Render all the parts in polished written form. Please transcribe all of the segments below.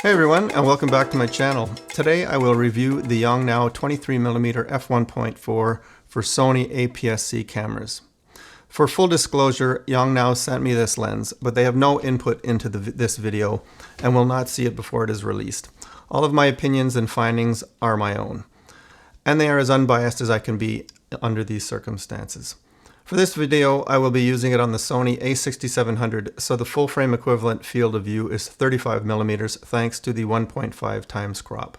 Hey everyone, and welcome back to my channel. Today I will review the Yongnuo 23mm f1.4 for Sony APS-C cameras. For full disclosure, Yongnuo sent me this lens, but they have no input into this video and will not see it before it is released. All of my opinions and findings are my own, and they are as unbiased as I can be under these circumstances. For this video, I will be using it on the Sony A6700, so the full frame equivalent field of view is 35mm thanks to the 1.5 times crop.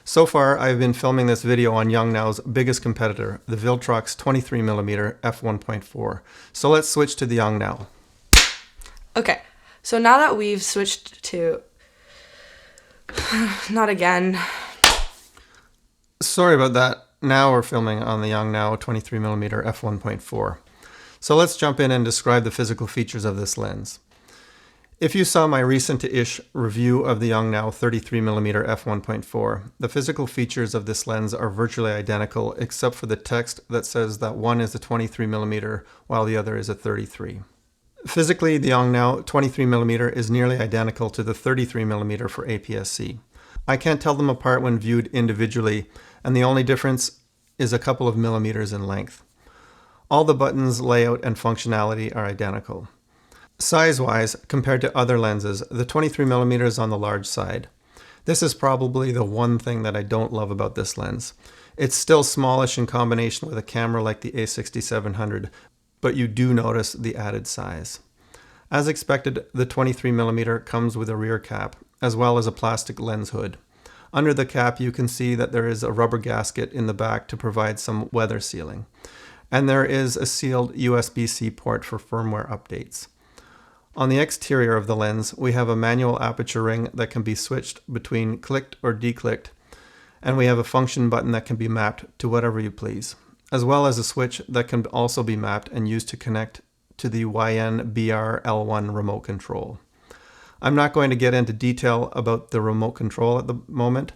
So far, I've been filming this video on Yongnuo's biggest competitor, the Viltrox 23mm f1.4. So let's switch to the Yongnuo. Okay, so now that we've switched to... Not again. Sorry about that. Now we're filming on the Yongnuo 23mm f1.4. So let's jump in and describe the physical features of this lens. If you saw my recent-ish review of the Yongnuo 33mm f1.4, the physical features of this lens are virtually identical except for the text that says that one is a 23mm while the other is a 33. Physically, the Yongnuo 23mm is nearly identical to the 33mm for APS-C. I can't tell them apart when viewed individually, and the only difference is a couple of millimeters in length. All the buttons, layout, and functionality are identical. Size-wise, compared to other lenses, the 23mm is on the large side. This is probably the one thing that I don't love about this lens. It's still smallish in combination with a camera like the A6700, but you do notice the added size. As expected, the 23mm comes with a rear cap, as well as a plastic lens hood. Under the cap, you can see that there is a rubber gasket in the back to provide some weather sealing. And there is a sealed USB-C port for firmware updates. On the exterior of the lens, we have a manual aperture ring that can be switched between clicked or declicked, and we have a function button that can be mapped to whatever you please, as well as a switch that can also be mapped and used to connect to the YN BR-L1 remote control. I'm not going to get into detail about the remote control at the moment,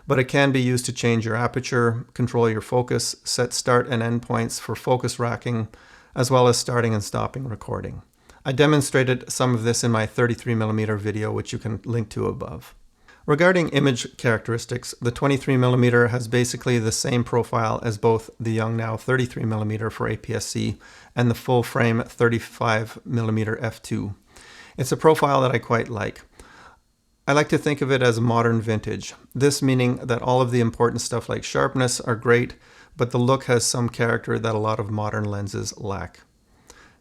but it can be used to change your aperture, control your focus, set start and end points for focus racking, as well as starting and stopping recording. I demonstrated some of this in my 33mm video, which you can link to above. Regarding image characteristics, the 23mm has basically the same profile as both the Yongnuo 33mm for APS-C and the full frame 35mm f2. It's a profile that I quite like. I like to think of it as modern vintage, this meaning that all of the important stuff like sharpness are great, but the look has some character that a lot of modern lenses lack.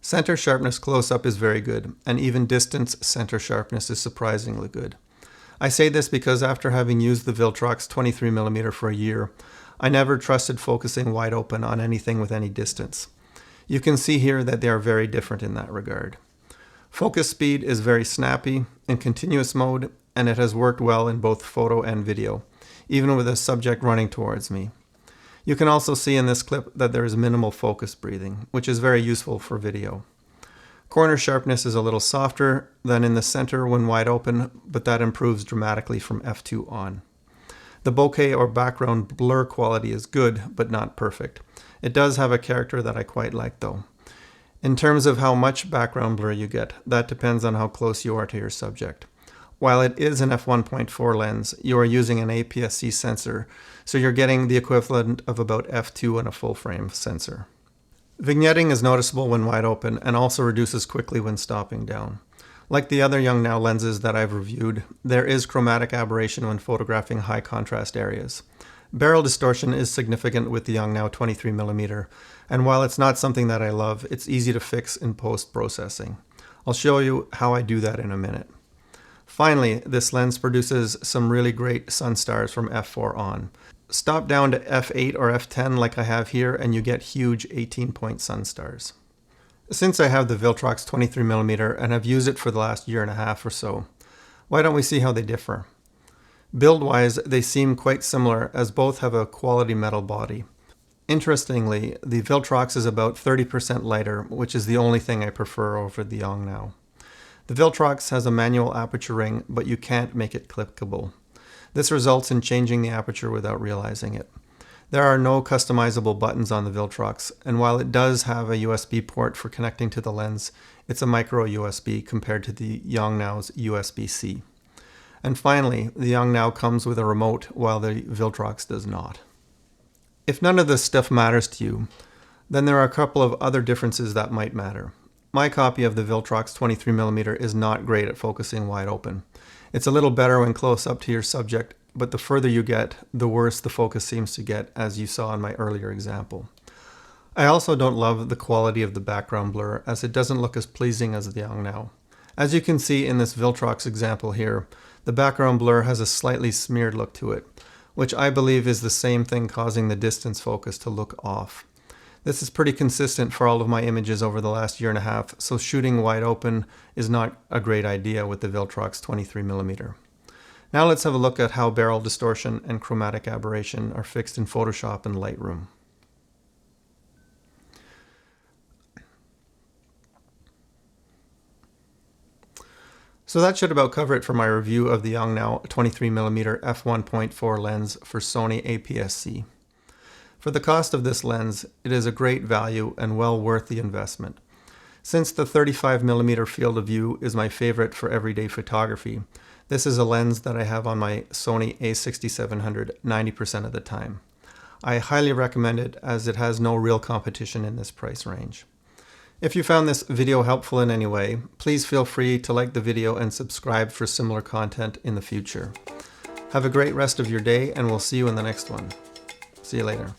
Center sharpness close-up is very good, and even distance center sharpness is surprisingly good. I say this because after having used the Viltrox 23mm for a year, I never trusted focusing wide open on anything with any distance. You can see here that they are very different in that regard. Focus speed is very snappy in continuous mode, and it has worked well in both photo and video, even with a subject running towards me. You can also see in this clip that there is minimal focus breathing, which is very useful for video. Corner sharpness is a little softer than in the center when wide open, but that improves dramatically from f2 on. The bokeh or background blur quality is good, but not perfect. It does have a character that I quite like though. In terms of how much background blur you get, that depends on how close you are to your subject. While it is an f1.4 lens, you are using an APS-C sensor, so you're getting the equivalent of about f2 in a full frame sensor. Vignetting is noticeable when wide open and also reduces quickly when stopping down. Like the other Yongnuo lenses that I've reviewed, there is chromatic aberration when photographing high contrast areas. Barrel distortion is significant with the Yongnuo 23mm, and while it's not something that I love, it's easy to fix in post-processing. I'll show you how I do that in a minute. Finally, this lens produces some really great sun stars from f4 on. Stop down to f8 or f10 like I have here and you get huge 18-point sun stars. Since I have the Viltrox 23mm and have used it for the last year and a half or so, why don't we see how they differ? Build-wise, they seem quite similar as both have a quality metal body. Interestingly, the Viltrox is about 30% lighter, which is the only thing I prefer over the Yongnuo. The Viltrox has a manual aperture ring, but you can't make it clickable. This results in changing the aperture without realizing it. There are no customizable buttons on the Viltrox, and while it does have a USB port for connecting to the lens, it's a micro USB compared to the Yongnuo's USB-C. And finally, the Yongnuo comes with a remote while the Viltrox does not. If none of this stuff matters to you, then there are a couple of other differences that might matter. My copy of the Viltrox 23mm is not great at focusing wide open. It's a little better when close up to your subject, but the further you get, the worse the focus seems to get, as you saw in my earlier example. I also don't love the quality of the background blur, as it doesn't look as pleasing as the Yongnuo. As you can see in this Viltrox example here, the background blur has a slightly smeared look to it, which I believe is the same thing causing the distance focus to look off. This is pretty consistent for all of my images over the last year and a half, so shooting wide open is not a great idea with the Viltrox 23mm. Now let's have a look at how barrel distortion and chromatic aberration are fixed in Photoshop and Lightroom. So that should about cover it for my review of the Yongnuo 23mm f1.4 lens for Sony APS-C. For the cost of this lens, it is a great value and well worth the investment. Since the 35mm field of view is my favorite for everyday photography, this is a lens that I have on my Sony A6700 90% of the time. I highly recommend it as it has no real competition in this price range. If you found this video helpful in any way, please feel free to like the video and subscribe for similar content in the future. Have a great rest of your day, and we'll see you in the next one. See you later.